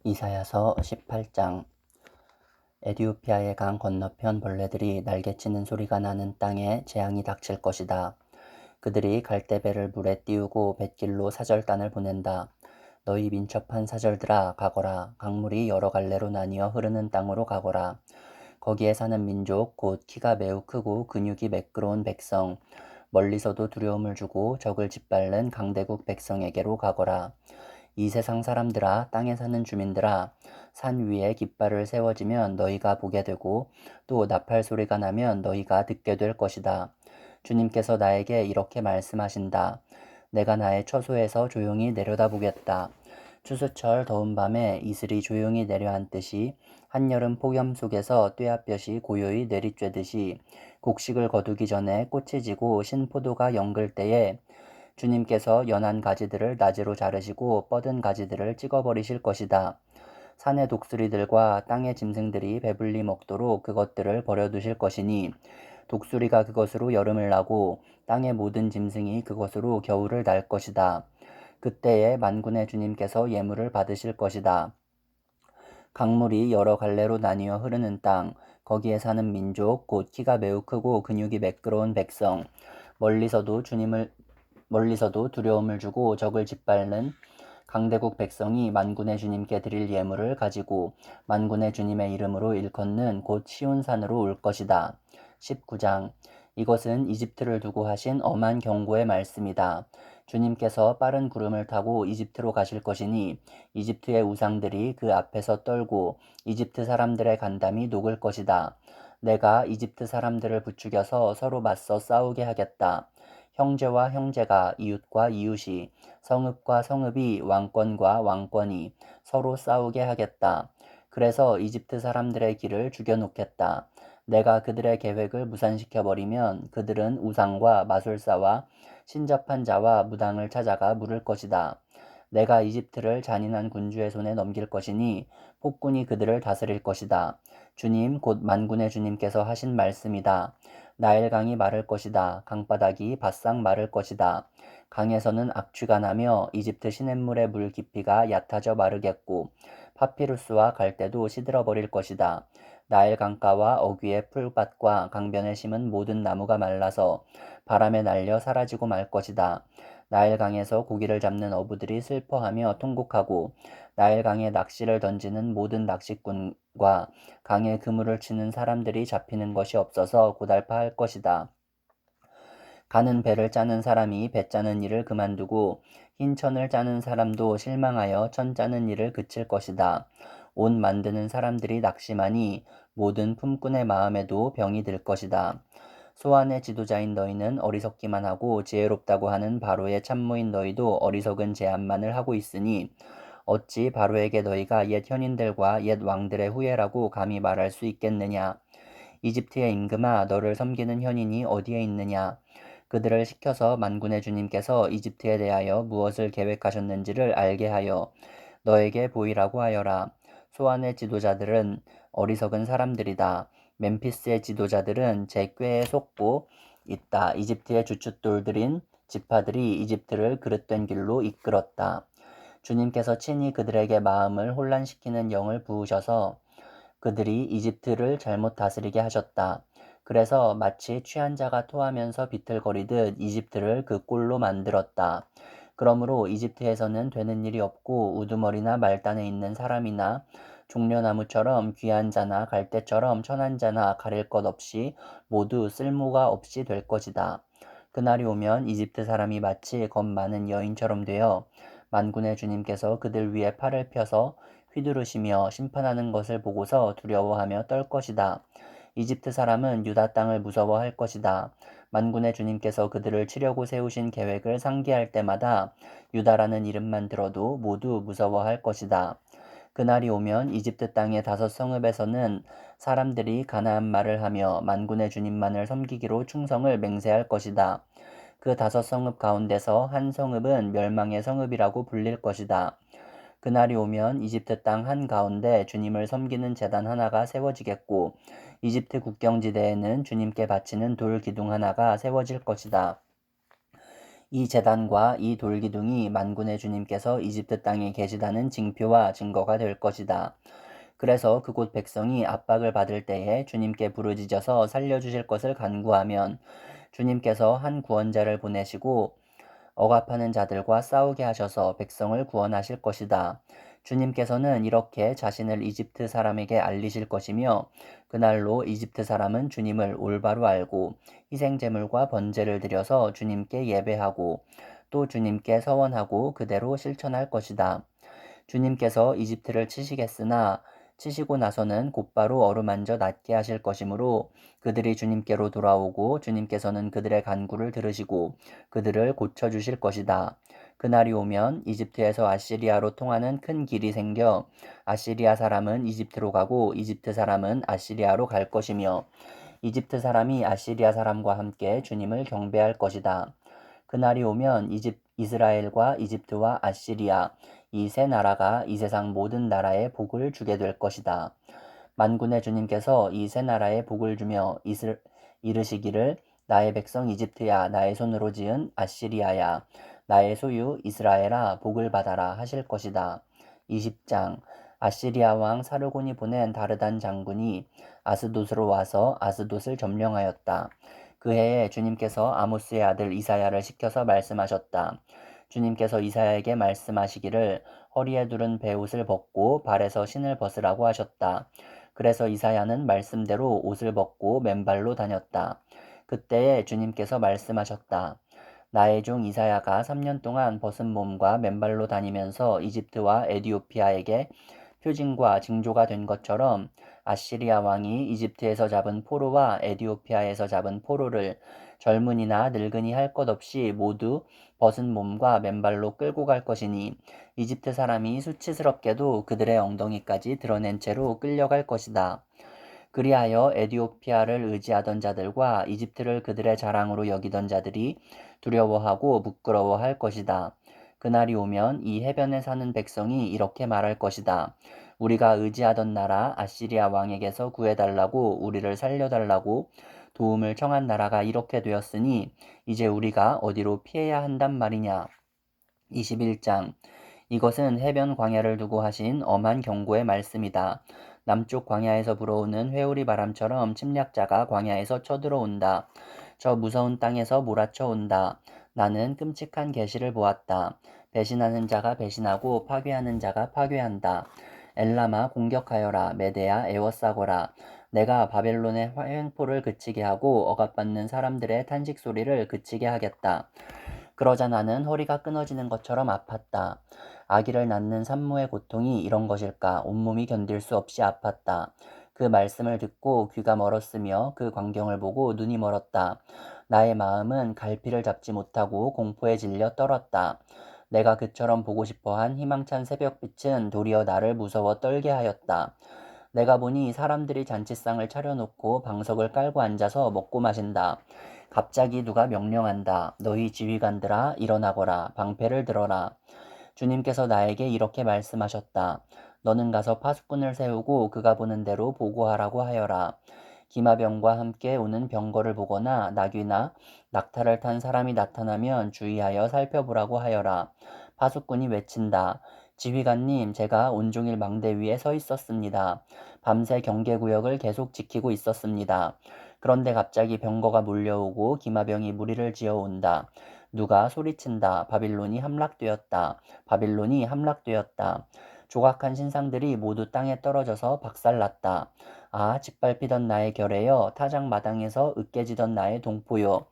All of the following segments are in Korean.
이사야서 18장. 에디오피아의 강 건너편 벌레들이 날개치는 소리가 나는 땅에 재앙이 닥칠 것이다. 그들이 갈대배를 물에 띄우고 뱃길로 사절단을 보낸다. 너희 민첩한 사절들아 가거라. 강물이 여러 갈래로 나뉘어 흐르는 땅으로 가거라. 거기에 사는 민족 곧 키가 매우 크고 근육이 매끄러운 백성, 멀리서도 두려움을 주고 적을 짓밟는 강대국 백성에게로 가거라. 이 세상 사람들아, 땅에 사는 주민들아, 산 위에 깃발을 세워지면 너희가 보게 되고 또 나팔 소리가 나면 너희가 듣게 될 것이다. 주님께서 나에게 이렇게 말씀하신다. 내가 나의 처소에서 조용히 내려다보겠다. 추수철 더운 밤에 이슬이 조용히 내려앉듯이 한여름 폭염 속에서 뙤약볕이 고요히 내리쬐듯이 곡식을 거두기 전에 꽃이 지고 신포도가 연글 때에 주님께서 연한 가지들을 나지로 자르시고 뻗은 가지들을 찍어버리실 것이다. 산의 독수리들과 땅의 짐승들이 배불리 먹도록 그것들을 버려두실 것이니 독수리가 그것으로 여름을 나고 땅의 모든 짐승이 그것으로 겨울을 날 것이다. 그때에 만군의 주님께서 예물을 받으실 것이다. 강물이 여러 갈래로 나뉘어 흐르는 땅, 거기에 사는 민족, 곧 키가 매우 크고 근육이 매끄러운 백성, 멀리서도 두려움을 주고 적을 짓밟는 강대국 백성이 만군의 주님께 드릴 예물을 가지고 만군의 주님의 이름으로 일컫는 곧 시온산으로 올 것이다. 19장. 이것은 이집트를 두고 하신 엄한 경고의 말씀이다. 주님께서 빠른 구름을 타고 이집트로 가실 것이니 이집트의 우상들이 그 앞에서 떨고 이집트 사람들의 간담이 녹을 것이다. 내가 이집트 사람들을 부추겨서 서로 맞서 싸우게 하겠다. 형제와 형제가, 이웃과 이웃이, 성읍과 성읍이, 왕권과 왕권이 서로 싸우게 하겠다. 그래서 이집트 사람들의 길을 죽여놓겠다. 내가 그들의 계획을 무산시켜버리면 그들은 우상과 마술사와 신접한 자와 무당을 찾아가 물을 것이다. 내가 이집트를 잔인한 군주의 손에 넘길 것이니 폭군이 그들을 다스릴 것이다. 주님 곧 만군의 주님께서 하신 말씀이다. 나일강이 마를 것이다. 강바닥이 바싹 마를 것이다. 강에서는 악취가 나며 이집트 시냇물의 물 깊이가 얕아져 마르겠고 파피루스와 갈대도 시들어버릴 것이다. 나일 강가와 어귀의 풀밭과 강변에 심은 모든 나무가 말라서 바람에 날려 사라지고 말 것이다. 나일강에서 고기를 잡는 어부들이 슬퍼하며 통곡하고 나일강에 낚시를 던지는 모든 낚시꾼과 강에 그물을 치는 사람들이 잡히는 것이 없어서 고달파할 것이다. 가는 배를 짜는 사람이 배 짜는 일을 그만두고 흰 천을 짜는 사람도 실망하여 천 짜는 일을 그칠 것이다. 옷 만드는 사람들이 낙심하니 모든 품꾼의 마음에도 병이 들 것이다. 소안의 지도자인 너희는 어리석기만 하고 지혜롭다고 하는 바로의 참모인 너희도 어리석은 제안만을 하고 있으니 어찌 바로에게 너희가 옛 현인들과 옛 왕들의 후예라고 감히 말할 수 있겠느냐. 이집트의 임금아, 너를 섬기는 현인이 어디에 있느냐. 그들을 시켜서 만군의 주님께서 이집트에 대하여 무엇을 계획하셨는지를 알게 하여 너에게 보이라고 하여라. 소안의 지도자들은 어리석은 사람들이다. 멤피스의 지도자들은 제 꾀에 속고 있다. 이집트의 주춧돌들인 지파들이 이집트를 그릇된 길로 이끌었다. 주님께서 친히 그들에게 마음을 혼란시키는 영을 부으셔서 그들이 이집트를 잘못 다스리게 하셨다. 그래서 마치 취한 자가 토하면서 비틀거리듯 이집트를 그 꼴로 만들었다. 그러므로 이집트에서는 되는 일이 없고 우두머리나 말단에 있는 사람이나 종려나무처럼 귀한 자나 갈대처럼 천한 자나 가릴 것 없이 모두 쓸모가 없이 될 것이다. 그날이 오면 이집트 사람이 마치 겁 많은 여인처럼 되어 만군의 주님께서 그들 위에 팔을 펴서 휘두르시며 심판하는 것을 보고서 두려워하며 떨 것이다. 이집트 사람은 유다 땅을 무서워할 것이다. 만군의 주님께서 그들을 치려고 세우신 계획을 상기할 때마다 유다라는 이름만 들어도 모두 무서워할 것이다. 그날이 오면 이집트 땅의 5성읍에서는 사람들이 가나안 말을 하며 만군의 주님만을 섬기기로 충성을 맹세할 것이다. 그 5성읍 가운데서 한 성읍은 멸망의 성읍이라고 불릴 것이다. 그날이 오면 이집트 땅 한가운데 주님을 섬기는 제단 하나가 세워지겠고 이집트 국경지대에는 주님께 바치는 돌 기둥 하나가 세워질 것이다. 이 제단과 이 돌기둥이 만군의 주님께서 이집트 땅에 계시다는 징표와 증거가 될 것이다. 그래서 그곳 백성이 압박을 받을 때에 주님께 부르짖어서 살려주실 것을 간구하면 주님께서 한 구원자를 보내시고 억압하는 자들과 싸우게 하셔서 백성을 구원하실 것이다. 주님께서는 이렇게 자신을 이집트 사람에게 알리실 것이며 그날로 이집트 사람은 주님을 올바로 알고 희생제물과 번제를 드려서 주님께 예배하고 또 주님께 서원하고 그대로 실천할 것이다. 주님께서 이집트를 치시겠으나 치시고 나서는 곧바로 어루만져 낫게 하실 것이므로 그들이 주님께로 돌아오고 주님께서는 그들의 간구를 들으시고 그들을 고쳐주실 것이다. 그날이 오면 이집트에서 아시리아로 통하는 큰 길이 생겨 아시리아 사람은 이집트로 가고 이집트 사람은 아시리아로 갈 것이며 이집트 사람이 아시리아 사람과 함께 주님을 경배할 것이다. 그날이 오면 이스라엘과 이집트와 아시리아 이 세 나라가 이 세상 모든 나라에 복을 주게 될 것이다. 만군의 주님께서 이 세 나라에 복을 주며 이르시기를 나의 백성 이집트야 나의 손으로 지은 아시리아야 나의 소유 이스라엘아 복을 받아라 하실 것이다. 20장 아시리아 왕 사르곤이 보낸 다르단 장군이 아스돗으로 와서 아스돗을 점령하였다. 그 해에 주님께서 아모스의 아들 이사야를 시켜서 말씀하셨다. 주님께서 이사야에게 말씀하시기를 허리에 두른 베옷을 벗고 발에서 신을 벗으라고 하셨다. 그래서 이사야는 말씀대로 옷을 벗고 맨발로 다녔다. 그때에 주님께서 말씀하셨다. 나의 종 이사야가 3년 동안 벗은 몸과 맨발로 다니면서 이집트와 에디오피아에게 표징과 징조가 된 것처럼 아시리아 왕이 이집트에서 잡은 포로와 에디오피아에서 잡은 포로를 젊은이나 늙은이 할 것 없이 모두 벗은 몸과 맨발로 끌고 갈 것이니 이집트 사람이 수치스럽게도 그들의 엉덩이까지 드러낸 채로 끌려갈 것이다. 그리하여 에디오피아를 의지하던 자들과 이집트를 그들의 자랑으로 여기던 자들이 두려워하고 부끄러워할 것이다. 그날이 오면 이 해변에 사는 백성이 이렇게 말할 것이다. 우리가 의지하던 나라 아시리아 왕에게서 구해달라고 우리를 살려달라고 도움을 청한 나라가 이렇게 되었으니 이제 우리가 어디로 피해야 한단 말이냐. 21장 이것은 해변 광야를 두고 하신 엄한 경고의 말씀이다. 남쪽 광야에서 불어오는 회오리 바람처럼 침략자가 광야에서 쳐들어온다. 저 무서운 땅에서 몰아쳐 온다. 나는 끔찍한 계시를 보았다. 배신하는 자가 배신하고 파괴하는 자가 파괴한다. 엘라마 공격하여라. 메대야 애워싸거라. 내가 바벨론의 횡포를 그치게 하고 억압받는 사람들의 탄식 소리를 그치게 하겠다. 그러자 나는 허리가 끊어지는 것처럼 아팠다. 아기를 낳는 산모의 고통이 이런 것일까? 온몸이 견딜 수 없이 아팠다. 그 말씀을 듣고 귀가 멀었으며 그 광경을 보고 눈이 멀었다. 나의 마음은 갈피를 잡지 못하고 공포에 질려 떨었다. 내가 그처럼 보고 싶어한 희망찬 새벽빛은 도리어 나를 무서워 떨게 하였다. 내가 보니 사람들이 잔치상을 차려놓고 방석을 깔고 앉아서 먹고 마신다. 갑자기 누가 명령한다. 너희 지휘관들아 일어나거라. 방패를 들어라. 주님께서 나에게 이렇게 말씀하셨다. 너는 가서 파수꾼을 세우고 그가 보는 대로 보고하라고 하여라. 기마병과 함께 오는 병거를 보거나 나귀나 낙타를 탄 사람이 나타나면 주의하여 살펴보라고 하여라. 파수꾼이 외친다. 지휘관님, 제가 온종일 망대 위에 서 있었습니다. 밤새 경계구역을 계속 지키고 있었습니다. 그런데 갑자기 병거가 몰려오고 기마병이 무리를 지어온다. 누가 소리친다. 바빌론이 함락되었다. 바빌론이 함락되었다. 조각한 신상들이 모두 땅에 떨어져서 박살났다. 아, 짓밟히던 나의 결에여 타작 마당에서 으깨지던 나의 동포요.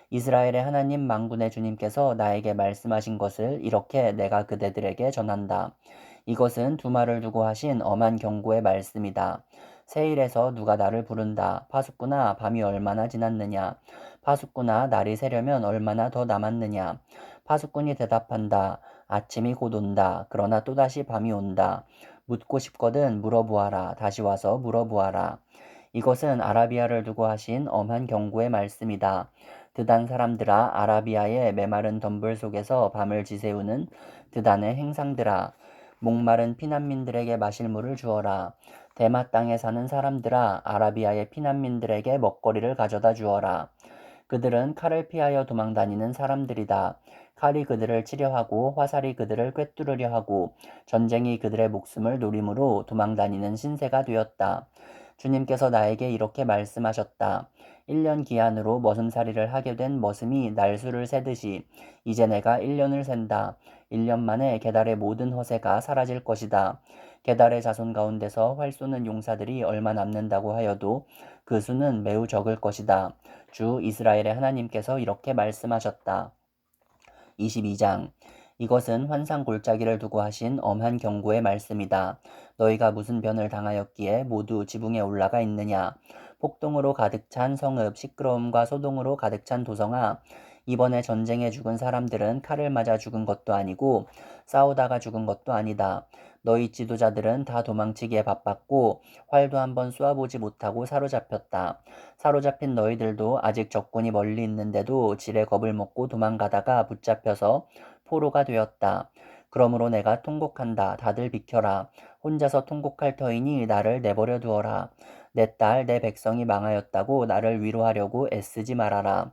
이스라엘의 하나님 만군의 주님께서 나에게 말씀하신 것을 이렇게 내가 그대들에게 전한다. 이것은 두말을 두고 하신 엄한 경고의 말씀이다. 세일에서 누가 나를 부른다. 파수꾼아, 밤이 얼마나 지났느냐. 파수꾼아, 날이 새려면 얼마나 더 남았느냐. 파수꾼이 대답한다. 아침이 곧 온다. 그러나 또다시 밤이 온다. 묻고 싶거든 물어보아라. 다시 와서 물어보아라. 이것은 아라비아를 두고 하신 엄한 경고의 말씀이다. 드단 사람들아, 아라비아의 메마른 덤불 속에서 밤을 지새우는 드단의 행상들아, 목마른 피난민들에게 마실 물을 주어라. 대마 땅에 사는 사람들아, 아라비아의 피난민들에게 먹거리를 가져다 주어라. 그들은 칼을 피하여 도망다니는 사람들이다. 칼이 그들을 치려 하고 화살이 그들을 꿰뚫으려 하고 전쟁이 그들의 목숨을 노림으로 도망다니는 신세가 되었다. 주님께서 나에게 이렇게 말씀하셨다. 1년 기한으로 머슴살이를 하게 된 머슴이 날수를 세듯이 이제 내가 1년을 센다. 1년 만에 게달의 모든 허세가 사라질 것이다. 게달의 자손 가운데서 활 쏘는 용사들이 얼마 남는다고 하여도 그 수는 매우 적을 것이다. 주 이스라엘의 하나님께서 이렇게 말씀하셨다. 22장 이것은 환상 골짜기를 두고 하신 엄한 경고의 말씀이다. 너희가 무슨 변을 당하였기에 모두 지붕에 올라가 있느냐. 폭동으로 가득 찬 성읍, 시끄러움과 소동으로 가득 찬 도성아. 이번에 전쟁에 죽은 사람들은 칼을 맞아 죽은 것도 아니고 싸우다가 죽은 것도 아니다. 너희 지도자들은 다 도망치기에 바빴고 활도 한번 쏘아보지 못하고 사로잡혔다. 사로잡힌 너희들도 아직 적군이 멀리 있는데도 지레 겁을 먹고 도망가다가 붙잡혀서 포로가 되었다. 그러므로 내가 통곡한다. 다들 비켜라. 혼자서 통곡할 터이니 나를 내버려 두어라. 내 딸, 내 백성이 망하였다고 나를 위로하려고 애쓰지 말아라.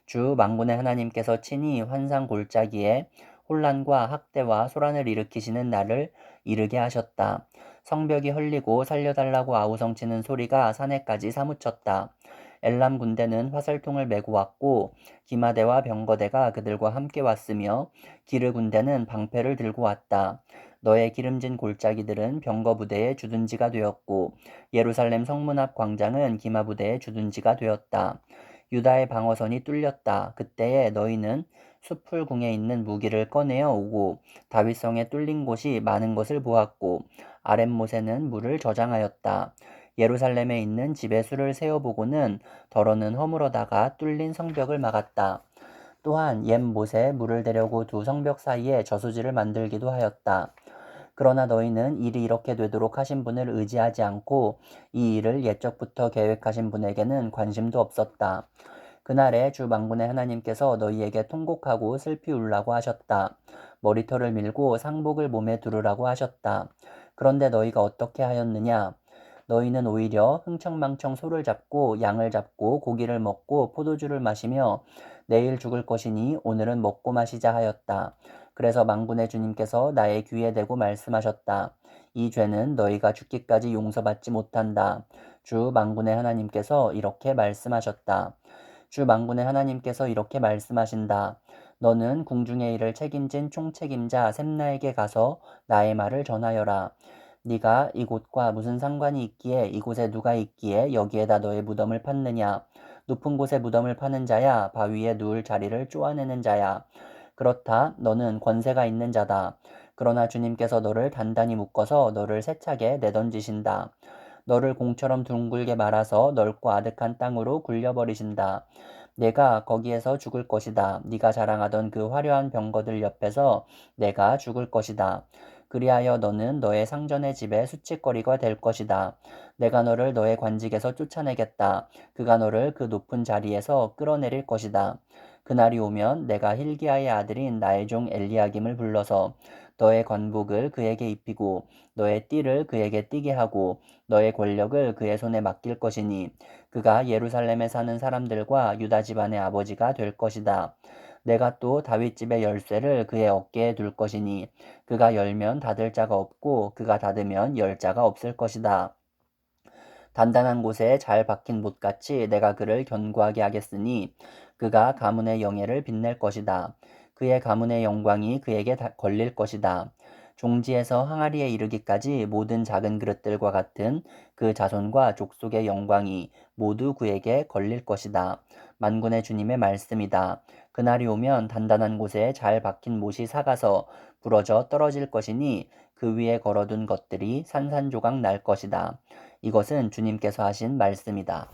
주 만군의 하나님께서 친히 환상 골짜기에 혼란과 학대와 소란을 일으키시는 날을 이르게 하셨다. 성벽이 헐리고 살려달라고 아우성치는 소리가 산에까지 사무쳤다. 엘람 군대는 화살통을 메고 왔고 기마대와 병거대가 그들과 함께 왔으며 기르 군대는 방패를 들고 왔다. 너의 기름진 골짜기들은 병거 부대의 주둔지가 되었고 예루살렘 성문 앞 광장은 기마 부대의 주둔지가 되었다. 유다의 방어선이 뚫렸다. 그때에 너희는 숲풀궁에 있는 무기를 꺼내어 오고 다윗성에 뚫린 곳이 많은 것을 보았고 아랫못에는 물을 저장하였다. 예루살렘에 있는 집에 수를 세어보고는 더러는 허물어다가 뚫린 성벽을 막았다. 또한 옛 못에 물을 대려고 두 성벽 사이에 저수지를 만들기도 하였다. 그러나 너희는 일이 이렇게 되도록 하신 분을 의지하지 않고 이 일을 옛적부터 계획하신 분에게는 관심도 없었다. 그날에 주 만군의 하나님께서 너희에게 통곡하고 슬피 울라고 하셨다. 머리털을 밀고 상복을 몸에 두르라고 하셨다. 그런데 너희가 어떻게 하였느냐? 너희는 오히려 흥청망청 소를 잡고 양을 잡고 고기를 먹고 포도주를 마시며 내일 죽을 것이니 오늘은 먹고 마시자 하였다. 그래서 만군의 주님께서 나의 귀에 대고 말씀하셨다. 이 죄는 너희가 죽기까지 용서받지 못한다. 주 만군의 하나님께서 이렇게 말씀하셨다. 주 만군의 하나님께서 이렇게 말씀하신다. 너는 궁중의 일을 책임진 총책임자 셈나에게 가서 나의 말을 전하여라. 네가 이곳과 무슨 상관이 있기에 이곳에 누가 있기에 여기에다 너의 무덤을 팠느냐. 높은 곳에 무덤을 파는 자야. 바위에 누울 자리를 쪼아내는 자야. 그렇다. 너는 권세가 있는 자다. 그러나 주님께서 너를 단단히 묶어서 너를 세차게 내던지신다. 너를 공처럼 둥글게 말아서 넓고 아득한 땅으로 굴려버리신다. 내가 거기에서 죽을 것이다. 네가 자랑하던 그 화려한 병거들 옆에서 내가 죽을 것이다. 그리하여 너는 너의 상전의 집에 수치거리가 될 것이다. 내가 너를 너의 관직에서 쫓아내겠다. 그가 너를 그 높은 자리에서 끌어내릴 것이다. 그날이 오면 내가 힐기야의 아들인 나의 종 엘리야김을 불러서 너의 관복을 그에게 입히고 너의 띠를 그에게 띠게 하고 너의 권력을 그의 손에 맡길 것이니 그가 예루살렘에 사는 사람들과 유다 집안의 아버지가 될 것이다. 내가 또 다윗 집의 열쇠를 그의 어깨에 둘 것이니 그가 열면 닫을 자가 없고 그가 닫으면 열 자가 없을 것이다. 단단한 곳에 잘 박힌 못같이 내가 그를 견고하게 하겠으니 그가 가문의 영예를 빛낼 것이다. 그의 가문의 영광이 그에게 걸릴 것이다. 종지에서 항아리에 이르기까지 모든 작은 그릇들과 같은 그 자손과 족속의 영광이 모두 그에게 걸릴 것이다. 만군의 주님의 말씀이다. 그날이 오면 단단한 곳에 잘 박힌 못이 삭아서 부러져 떨어질 것이니 그 위에 걸어둔 것들이 산산조각 날 것이다. 이것은 주님께서 하신 말씀이다.